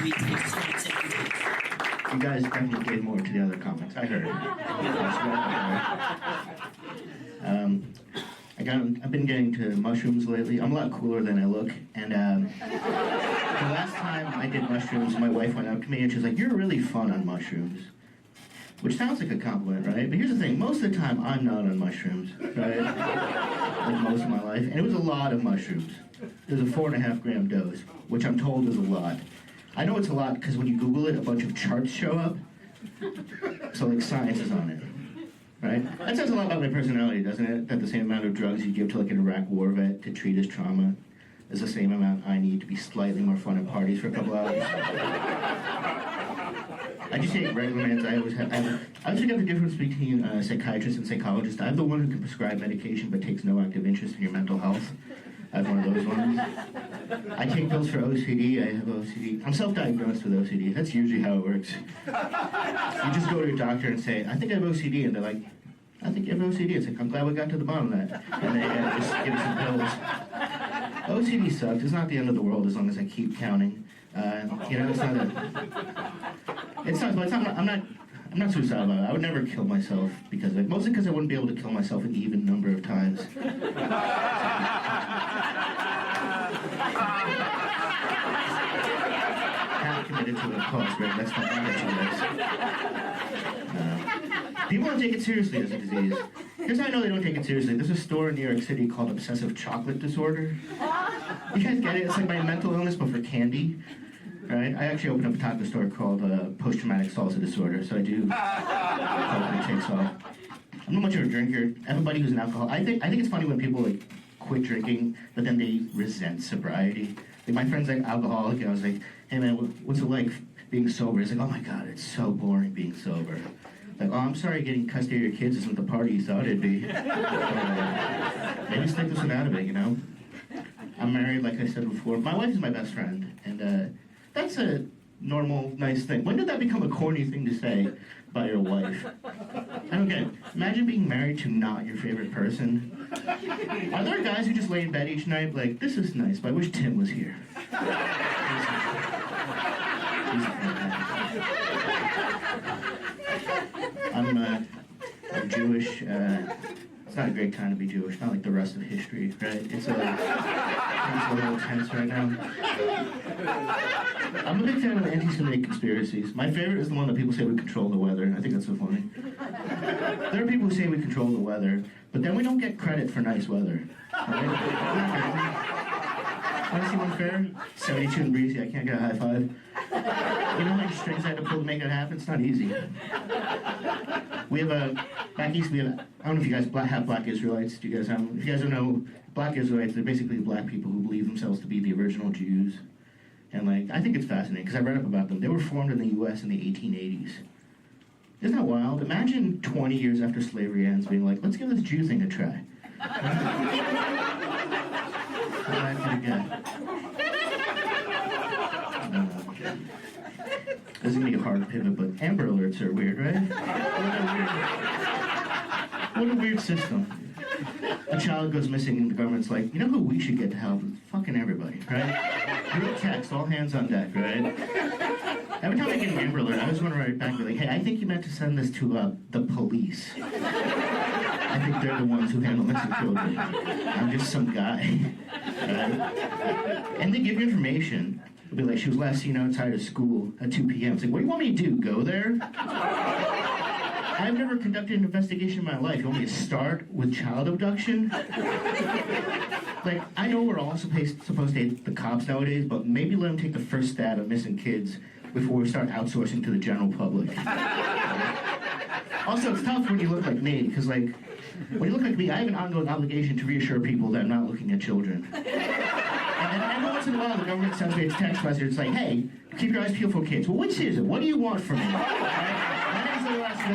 You guys definitely gave more to the other comics. I heard. I've been getting to mushrooms lately. I'm a lot cooler than I look, and the last time I did mushrooms, my wife went up to me and she was like, "You're really fun on mushrooms," which sounds like a compliment, right? But here's the thing: most of the time, I'm not on mushrooms, right? Like most of my life, and it was a lot of mushrooms. It was a 4.5 gram dose, which I'm told is a lot. I know it's a lot because when you Google it, a bunch of charts show up. So like science is on it, right? That says a lot about my personality, doesn't it? That the same amount of drugs you give to like an Iraq war vet to treat his trauma is the same amount I need to be slightly more fun at parties for a couple hours. I just take regular meds. I always forget the difference between a psychiatrist and psychologist. I'm the one who can prescribe medication but takes no active interest in your mental health. I have one of those ones. I take pills for OCD. I have OCD. I'm self-diagnosed with OCD. That's usually how it works. You just go to your doctor and say, "I think I have OCD," and they're like, "I think you have OCD." It's like, "I'm glad we got to the bottom of that." And they just give you some pills. OCD sucks. It's not the end of the world as long as I keep counting. You know, it's not a. It sucks, but it's not. I'm not suicidal about it. I would never kill myself because of it. Mostly because I wouldn't be able to kill myself an even number of times. Half committed to a cause, right? That's not what you guys. People don't take it seriously as a disease. Here's how I know they don't take it seriously. There's a store in New York City called Obsessive Chocolate Disorder. You guys get it? It's like my mental illness, but for candy. Right? I actually opened up a taco store called Post-Traumatic Salsa Disorder, so I do quality takes off. I'm not much of a drinker. Everybody who's an alcoholic, I think it's funny when people like quit drinking, but then they resent sobriety. Like my friend's like alcoholic, and I was like, "Hey man, what's it like being sober?" He's like, "Oh my god, it's so boring being sober." Like, "Oh, I'm sorry, getting custody of your kids isn't the party you thought it'd be." Maybe stick this one out of it, you know. I'm married, like I said before. My wife is my best friend, and that's a normal, nice thing. When did that become a corny thing to say by your wife? I don't get it. Imagine being married to not your favorite person. Are there guys who just lay in bed each night like, "This is nice, but I wish Tim was here"? I'm Jewish. It's not a great time to be Jewish, not like the rest of history, right? It's a little tense right now. I'm a big fan of anti-Semitic conspiracies. My favorite is the one that people say we control the weather. I think that's so funny. There are people who say we control the weather, but then we don't get credit for nice weather. Right? Want to see one fair? 72 and breezy, I can't get a high five. You know how many strings I had to pull to make it happen? It's not easy. We have back east, I don't know if you guys have black Israelites. Do you guys have them? If you guys don't know, black Israelites, they're basically black people who believe themselves to be the original Jews. And like, I think it's fascinating because I read up about them. They were formed in the U.S. in the 1880s. Isn't that wild? Imagine 20 years after slavery ends being like, "Let's give this Jew thing a try." This is gonna be a hard pivot, but Amber Alerts are weird, right? What a weird system. A child goes missing and the government's like, "You know who we should get to help? Fucking everybody, right?" Group text, all hands on deck, right? Every time I get an Amber Alert, I just want to write back and be like, "Hey, I think you meant to send this to the police. I think they're the ones who handle missing children. I'm just some guy." Right? And they give you information. It'll be like, "She was last seen outside of school at 2 p.m. It's like, what do you want me to do? Go there? I've never conducted an investigation in my life. You want me to start with child abduction? Like, I know we're all supposed to hate the cops nowadays, but maybe let them take the first stab at missing kids before we start outsourcing to the general public." Also, it's tough when you look like me, because like, when you look like me, I have an ongoing obligation to reassure people that I'm not looking at children. And then every once in a while, the government sends me a text message. It's like, "Hey, keep your eyes peeled for kids." Well, which is it? What do you want from me? Right? My name's Ilya Laksin.